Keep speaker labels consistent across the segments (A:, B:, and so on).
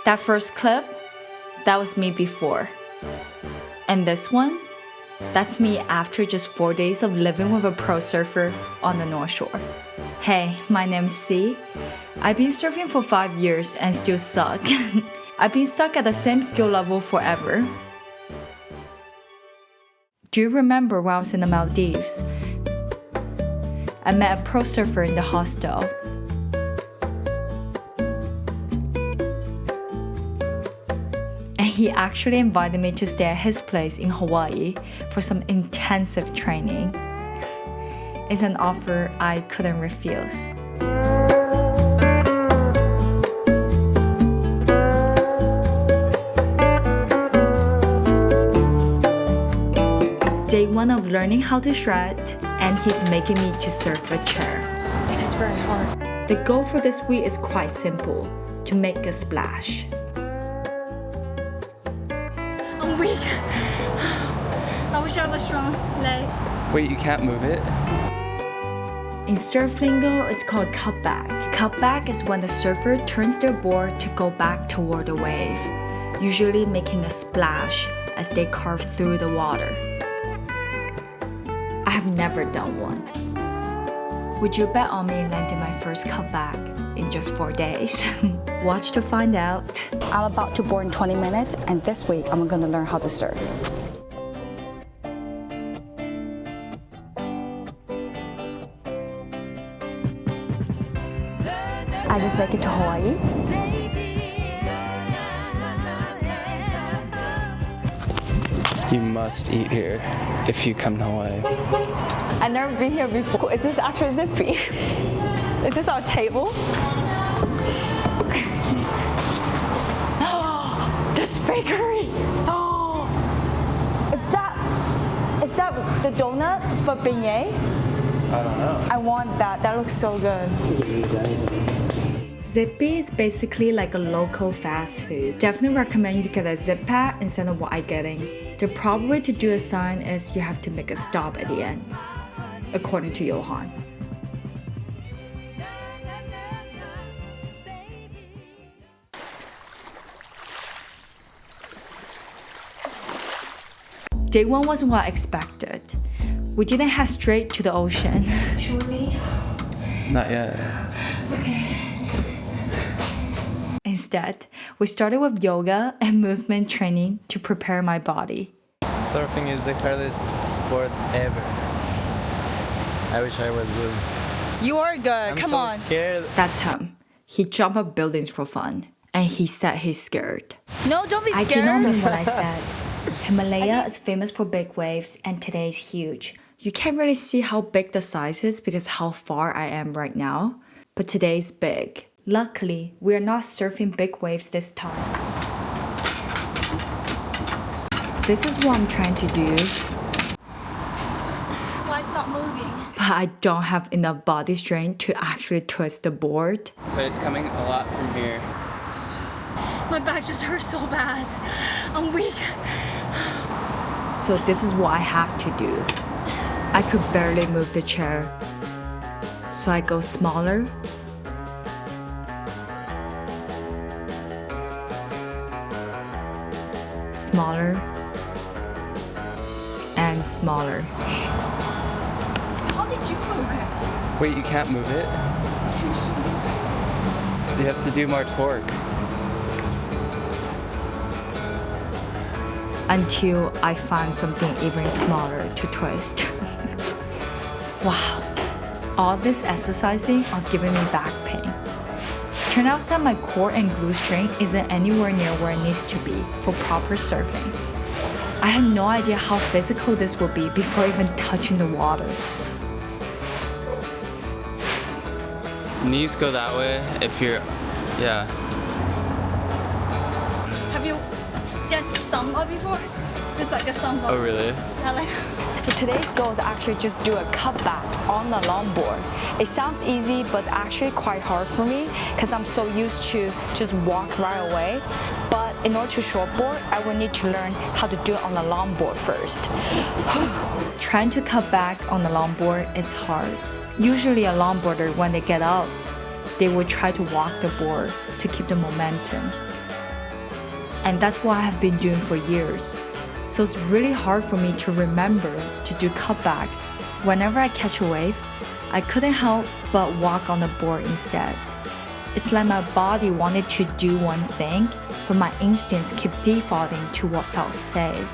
A: That first clip, that was me before. And this one, that's me after just 4 days of living with a pro surfer on the North Shore. Hey, my name's C. I've been surfing for 5 years and still suck. I've been stuck at the same skill level forever. Do you remember when I was in the Maldives? I met a pro surfer in the hostel. And he actually invited me to stay at his place in Hawaii for some intensive training. It's an offer I couldn't refuse. Day 1 of learning how to shred, and he's making me to surf a chair.
B: It is very hard.
A: The goal for this week is quite simple, to make a splash.
B: I'm weak. I wish I have a strong leg.
C: Wait, you can't move it?
A: In surf lingo, it's called cutback. Cutback is when the surfer turns their board to go back toward the wave, usually making a splash as they carve through the water. I have never done one. Would you bet on me landing my first cutback in just 4 days? Watch to find out.
D: I'm about to board in 20 minutes, and this week I'm gonna learn how to surf. I just make it to Hawaii.
C: You must eat here if you come to Hawaii.
D: I've never been here before. Is this actually zippy? Is this our table? This bakery! Is that the donut but beignet?
C: I don't know.
D: I want that. That looks so good.
A: Zippy is basically like a local fast food. Definitely recommend you to get a zip pack instead of what I'm getting. The proper way to do a sign is you have to make a stop at the end, according to Johann. Day 1 wasn't what I expected. We didn't head straight to the ocean.
B: Should we leave?
C: Not yet.
B: Okay.
A: Instead, we started with yoga and movement training to prepare my body.
E: Surfing is the hardest sport ever. I wish I was good.
D: You are good. Come on.
E: I'm so scared.
A: That's him. He jumped up buildings for fun. And he said he's scared.
D: No, don't be
A: I
D: scared.
A: did not mean what I said. Himalaya is famous for big waves and today is huge. You can't really see how big the size is because how far I am right now. But today is big. Luckily, we are not surfing big waves this time. This is what I'm trying to do.
B: Why it's not moving?
A: But I don't have enough body strength to actually twist the board.
C: But it's coming a lot from here.
B: My back just hurts so bad. I'm weak.
A: So this is what I have to do. I could barely move the chair. So I go smaller. Smaller. And smaller.
B: How did you move it?
C: Wait, you can't move it? You have to do more torque.
A: Until I find something even smaller to twist. Wow, all this exercising are giving me back pain. Turns out that my core and glute strength isn't anywhere near where it needs to be for proper surfing. I had no idea how physical this would be before even touching the water.
C: Knees go that way if you're, yeah.
B: Have you danced samba before? It's like a samba.
C: Oh really?
B: Yeah, like.
D: So today's goal is actually just do a cutback on the longboard. It sounds easy, but it's actually quite hard for me because I'm so used to just walk right away. But in order to shortboard, I will need to learn how to do it on the longboard first.
A: Trying to cut back on the longboard, it's hard. Usually a longboarder, when they get up, they will try to walk the board to keep the momentum. and that's what I have been doing for years. So it's really hard for me to remember to do cutback. Whenever I catch a wave, I couldn't help but walk on the board instead. It's like my body wanted to do one thing, but my instincts kept defaulting to what felt safe.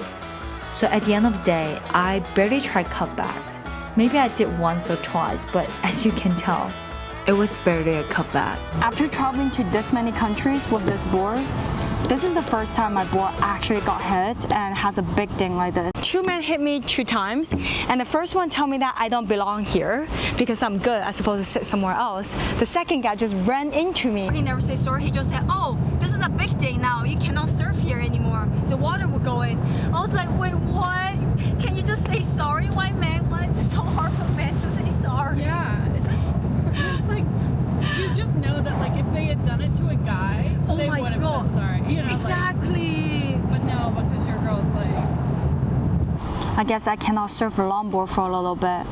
A: So at the end of the day, I barely tried cutbacks. Maybe I did once or twice, but as you can tell, it was barely a cutback.
D: After traveling to this many countries with this board, this is the first time my board actually got hit and has a big ding like this. 2 men hit me 2 times, and the first one told me that I don't belong here because I'm good, I'm supposed to sit somewhere else. The second guy just ran into me.
B: He never said sorry, he just said, oh, this is a big day now, you cannot surf here anymore. The water will go in. I was like, wait, what? Can you just say sorry, white man? Why is it so hard for men to say sorry?
F: Yeah, it's like, you just know that like if they had done it to a guy,
B: Oh
F: they
B: my
F: would have
B: God.
F: said sorry. You know,
B: Exactly.
F: like, but no, because your girl, it's like,
D: I guess I cannot surf a longboard for a little bit.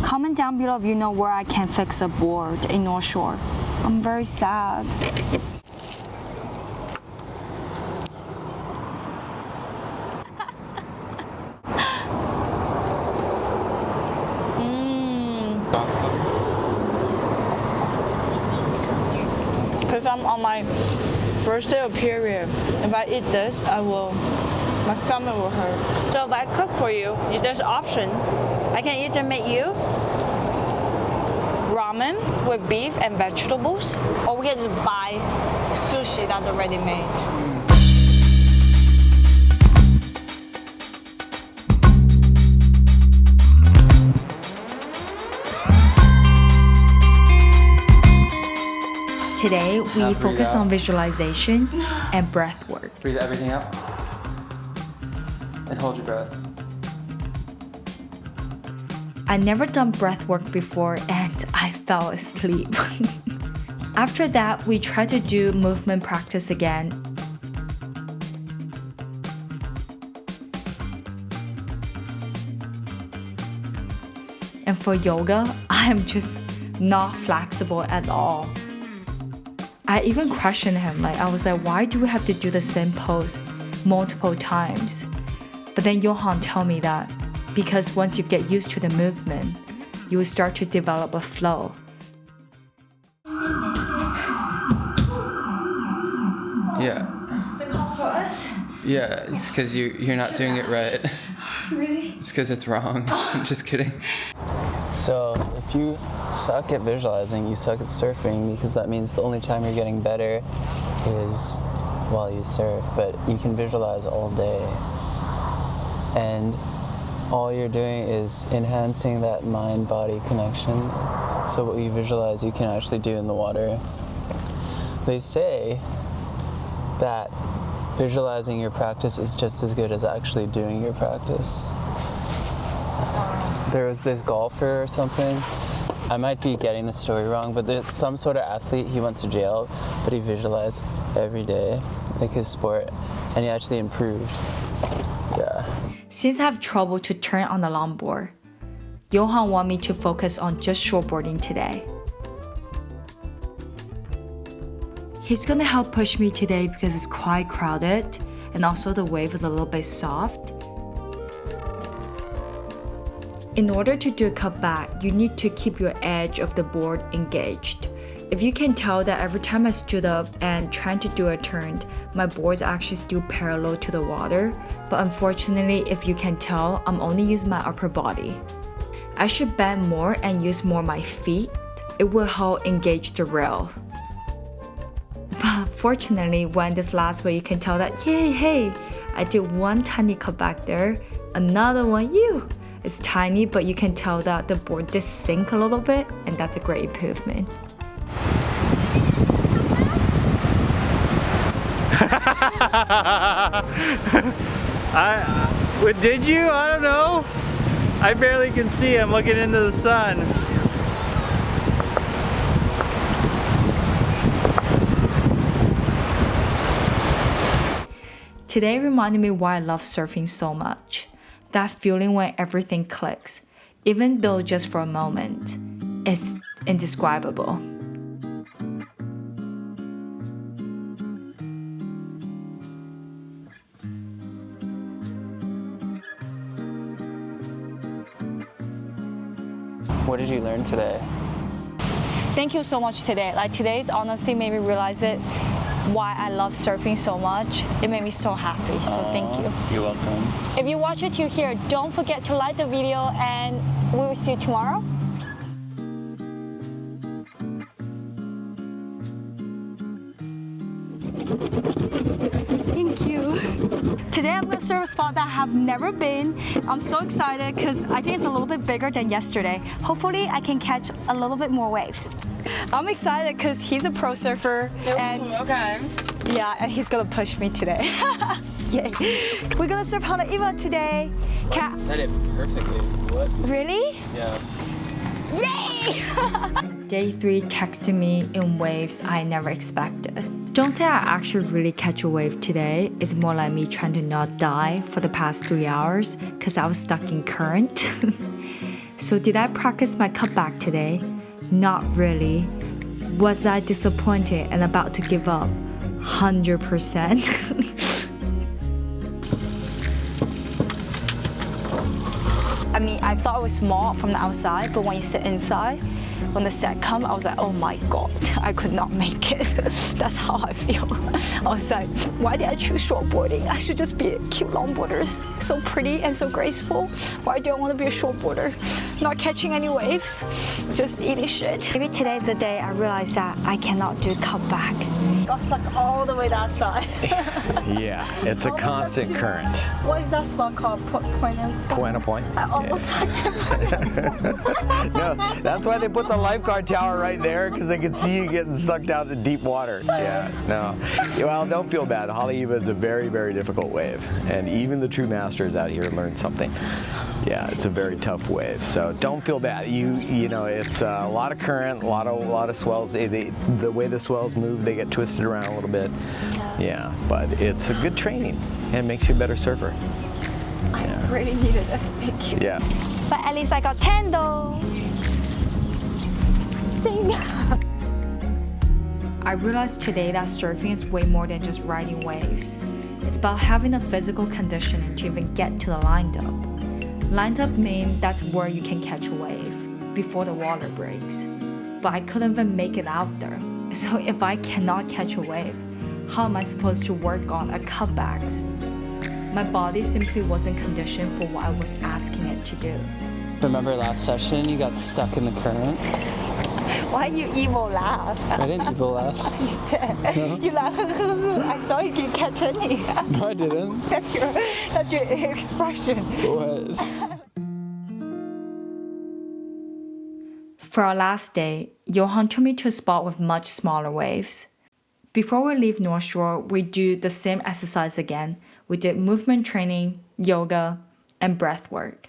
D: Comment down below if you know where I can fix a board in North Shore. I'm very sad. Because I'm on my first day of period. If I eat this, my stomach will hurt. So if I cook for you, there's an option. I can either make you ramen with beef and vegetables, or we can just buy sushi that's already made.
A: Today, we
C: Now breathe
A: focus on
C: out.
A: visualization and breath work.
C: Breathe everything out. And hold your breath.
A: I never done breath work before and I fell asleep. After that, we tried to do movement practice again. And for yoga, I am just not flexible at all. I even questioned him, I was like, why do we have to do the same pose multiple times? But then Johann told me that because once you get used to the movement, you will start to develop a flow.
C: Yeah.
B: Is it called for us?
C: Yeah, it's because you're not doing it right.
B: Really?
C: It's because it's wrong. I'm just kidding. So if you suck at visualizing, you suck at surfing, because that means the only time you're getting better is while you surf. But you can visualize all day, and all you're doing is enhancing that mind-body connection. So what you visualize, you can actually do in the water. They say that visualizing your practice is just as good as actually doing your practice. There was this golfer or something, I might be getting the story wrong, but there's some sort of athlete, he went to jail, but he visualized every day, like his sport, and he actually improved. Yeah.
A: Since I have trouble to turn on the longboard, Johann want me to focus on just shortboarding today. He's gonna help push me today because it's quite crowded and also the wave is a little bit soft. In order to do a cutback, you need to keep your edge of the board engaged. If you can tell that every time I stood up and trying to do a turn, my board is actually still parallel to the water, but unfortunately, if you can tell, I'm only using my upper body. I should bend more and use more my feet. It will help engage the rail. But fortunately, when this last way, you can tell that, yay, hey, I did one tiny cutback there, another one, it's tiny, but you can tell that the board did sink a little bit, and that's a great improvement.
E: Did you? I don't know. I barely can see. I'm looking into the sun.
A: Today reminded me why I love surfing so much. That feeling when everything clicks, even though just for a moment, it's indescribable.
C: What did you learn today?
D: Thank you so much today. Like today's honestly made me realize it, why I love surfing so much. It made me so happy, so thank you.
C: You're welcome.
D: If you watch it till here, don't forget to like the video and we will see you tomorrow. Thank you. Today I'm going to surf a spot that I have never been. I'm so excited because I think it's a little bit bigger than yesterday. Hopefully I can catch a little bit more waves. I'm excited because he's a pro surfer and
F: Okay.
D: yeah, and he's gonna push me today. Yay. We're gonna surf Haleiwa today.
C: Said it perfectly. What?
D: Really?
C: Yeah.
D: Yay!
A: Day 3 texted me in waves I never expected. Don't think I actually really catch a wave today. It's more like me trying to not die for the past 3 hours because I was stuck in current. So did I practice my cutback today? Not really. Was I disappointed and about to give up? 100%.
D: I mean, I thought it was small from the outside, but when you sit inside, when the set come, I was like, oh my God, I could not make it. That's how I feel. I was like, why did I choose shortboarding? I should just be a cute longboarder, so pretty and so graceful. Why do I want to be a shortboarder? Not catching any waves, just eating shit. Maybe today's the day I realized that I cannot do cutback. Got sucked all the way that side.
G: Yeah, it's a constant current.
D: What is that spot called?
G: Point.
D: I almost sucked it.
G: No, that's why they put the lifeguard tower right there, because they can see you getting sucked out to deep water. Yeah, no. Well, don't feel bad. Haleiwa is a very, very difficult wave, and even the true masters out here learn something. Yeah, it's a very tough wave, so don't feel bad. You know, it's a lot of current, a lot of swells. The way the swells move, they get twisted around a little bit. Yeah, but it's a good training and makes you a better surfer.
D: I really needed this, thank you.
G: Yeah.
D: But at least I got 10 though. Ding.
A: I realized today that surfing is way more than just riding waves. It's about having the physical conditioning to even get to the lined up. Lined up means that's where you can catch a wave before the water breaks. But I couldn't even make it out there. So if I cannot catch a wave, how am I supposed to work on a cutbacks? My body simply wasn't conditioned for what I was asking it to do.
C: Remember last session you got stuck in the current?
D: Why you evil laugh?
C: I didn't evil laugh.
D: You did.
C: No.
D: You laugh. I saw you didn't catch any.
C: No, I didn't.
D: That's your expression.
C: What?
A: For our last day, Johann took me to a spot with much smaller waves. Before we leave North Shore, we do the same exercise again. We did movement training, yoga, and breath work.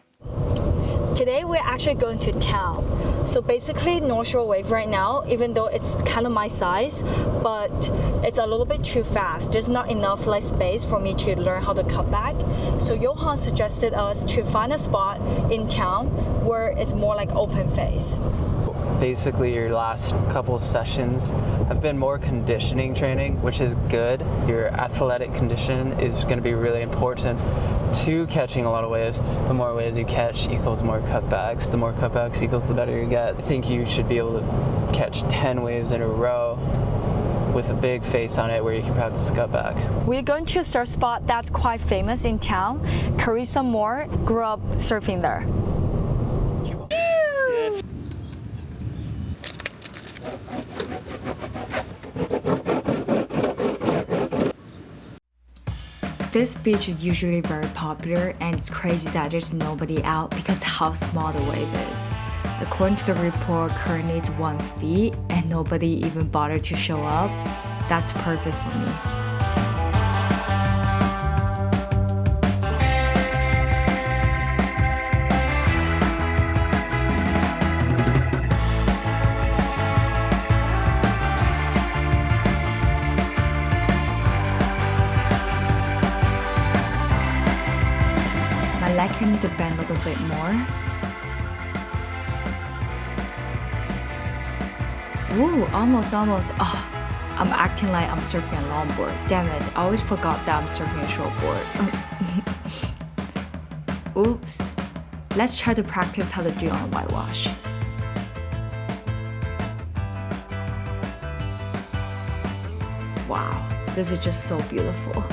D: Today we're actually going to town. So basically North Shore wave right now, even though it's kind of my size, but it's a little bit too fast. There's not enough like space for me to learn how to cut back. So Johann suggested us to find a spot in town where it's more like open face.
C: Basically, your last couple sessions have been more conditioning training, which is good. Your athletic condition is going to be really important to catching a lot of waves. The more waves you catch equals more cutbacks. The more cutbacks equals the better you get. I think you should be able to catch 10 waves in a row with a big face on it where you can practice cutback.
D: We're going to a surf spot that's quite famous in town. Carissa Moore grew up surfing there.
A: This beach is usually very popular, and it's crazy that there's nobody out because how small the wave is. According to the report, currently it's 1 feet and nobody even bothered to show up. That's perfect for me. My leg here need to bend a little bit more. Ooh, almost. Oh, I'm acting like I'm surfing a longboard. Damn it, I always forgot that I'm surfing a shortboard. Oops. Let's try to practice how to do on a whitewash. Wow, this is just so beautiful.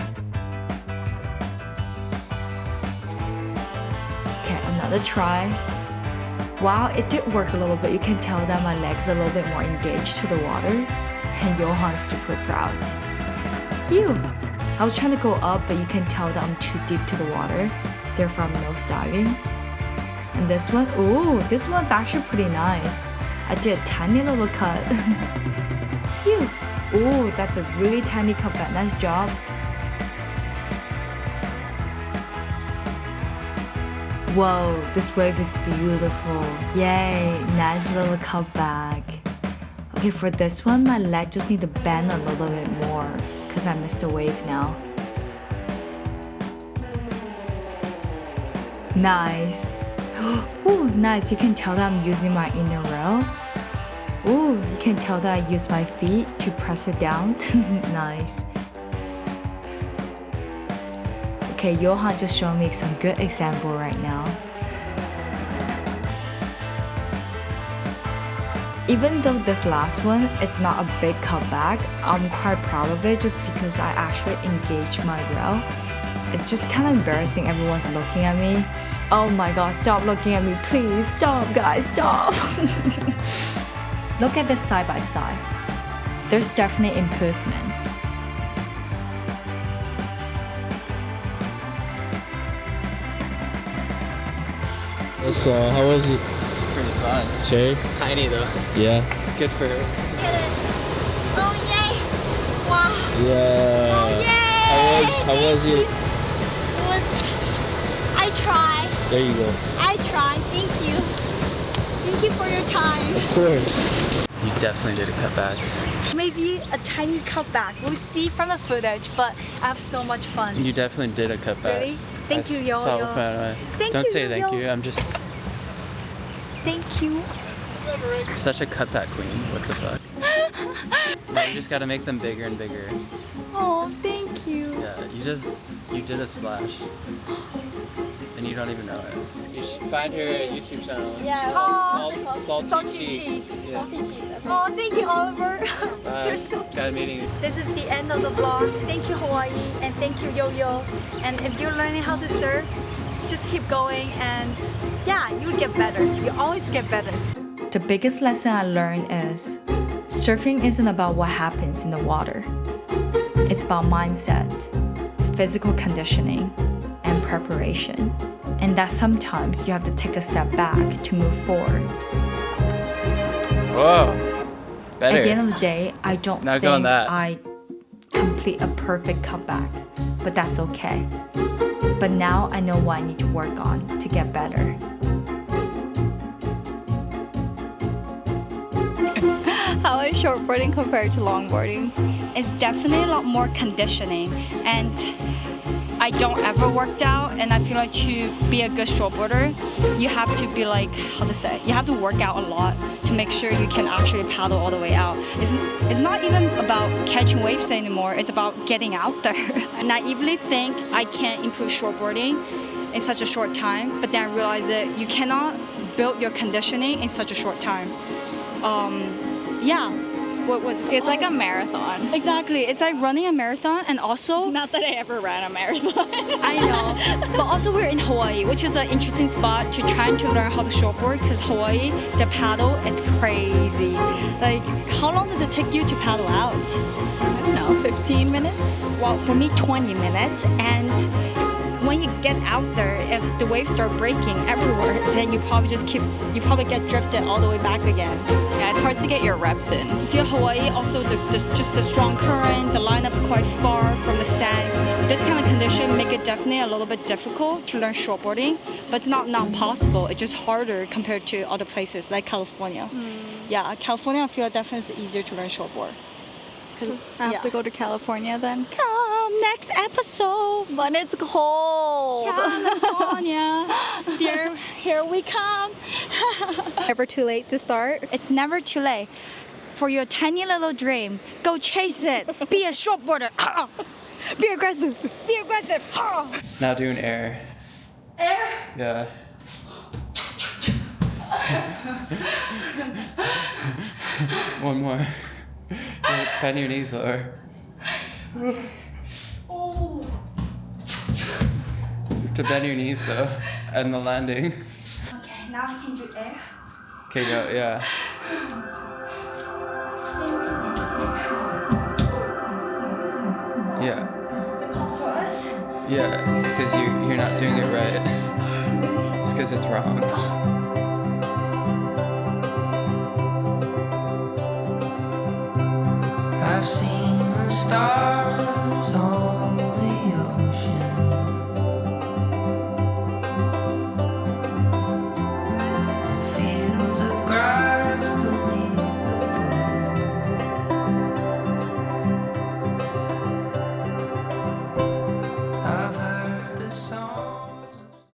A: Okay, another try. Wow, it did work a little bit. You can tell that my legs are a little bit more engaged to the water. And Johann's super proud. Phew! I was trying to go up, but you can tell that I'm too deep to the water. Therefore, I'm nose diving. And this one, ooh, this one's actually pretty nice. I did a tiny little cut. Phew! Ooh, that's a really tiny cutback. Nice job. Whoa, this wave is beautiful. Yay, nice little cutback. Okay, for this one, my leg just need to bend a little bit more because I missed the wave now. Nice. Ooh, nice. You can tell that I'm using my inner rail. Ooh, you can tell that I use my feet to press it down. Nice. Okay, Johann just showed me some good example right now. Even though this last one is not a big cutback, I'm quite proud of it just because I actually engaged my rail. It's just kind of embarrassing, everyone's looking at me. Oh my god, stop looking at me, please, stop guys, stop. Look at this side by side. There's definitely improvement.
H: So, how was it?
C: It's pretty fun.
H: Shay?
C: Tiny though.
H: Yeah.
C: Good for her.
B: Oh yay! Wow.
H: Yeah.
B: Oh yay!
H: How was it?
B: It was. I try.
H: There you go.
B: I try. Thank you. Thank you for your time.
H: Of course.
C: You definitely did a cutback.
B: Maybe a tiny cutback. We'll see from the footage, but I have so much fun.
C: You definitely did a cutback.
B: Really? Thank you, Yo.
C: Saw it with my eye.
B: Thank
C: Don't
B: you,
C: say thank
B: Yo.
C: you. I'm just
B: Thank you.
C: such a cutback queen. What the fuck? No, you just gotta make them bigger and bigger.
B: Oh, thank you.
C: Yeah, you did a splash. And you don't even know it. You should find her YouTube channel.
B: Yeah.
C: Salty Cheeks. Yeah.
B: Oh, thank you, Oliver.
C: Bye.
B: They're so
C: Got a meeting.
B: This is the end of the vlog. Thank you, Hawaii, and thank you, Yo-Yo. And if you're learning how to surf, just keep going, and yeah, you'll get better. You always get better.
A: The biggest lesson I learned is surfing isn't about what happens in the water. It's about mindset, physical conditioning, and preparation. And that sometimes you have to take a step back to move forward.
C: Whoa. Better.
A: At the end of the day, I don't
C: Now go on
A: think
C: that.
A: I complete a perfect cutback, but that's okay. But now I know what I need to work on to get better.
D: How is shortboarding compared to longboarding?
B: It's definitely a lot more conditioning, and I don't ever worked out, and I feel like to be a good shortboarder, you have to be like, how to say, you have to work out a lot to make sure you can actually paddle all the way out. It's not even about catching waves anymore, it's about getting out there. I naively think I can't improve shortboarding in such a short time, but then I realized that you cannot build your conditioning in such a short time. Yeah. What was it?
D: It's like a marathon.
B: Exactly. It's like running a marathon, and also
D: Not that I ever ran a marathon.
B: I know, but also we're in Hawaii, which is an interesting spot to trying to learn how to shortboard, because Hawaii, the paddle, it's crazy. Like, how long does it take you to paddle out?
D: I don't know, 15 minutes?
B: Well, for me, 20 minutes, and when you get out there, if the waves start breaking everywhere, then you probably get drifted all the way back again.
D: Yeah, it's hard to get your reps in.
B: If you're Hawaii, also just a strong current, the lineup's quite far from the sand. This kind of condition make it definitely a little bit difficult to learn shortboarding, but it's not possible. It's just harder compared to other places like California. Yeah, California I feel definitely is easier to learn shortboard.
D: I have to go to California then.
B: Come next episode.
D: But it's cold.
B: California, dear, here we come.
D: Never too late to start.
B: It's never too late. For your tiny little dream, go chase it. Be a shortboarder. Be aggressive. Be aggressive.
C: Now do an air.
B: Air.
C: Yeah. One more. Bend your knees lower.
A: Oh.
C: To bend your knees though, and the landing.
A: Okay, now I can do air.
C: Okay, go, yeah. Yeah.
A: Is it called for us?
C: Yeah, it's because you're not doing it right. It's because it's wrong.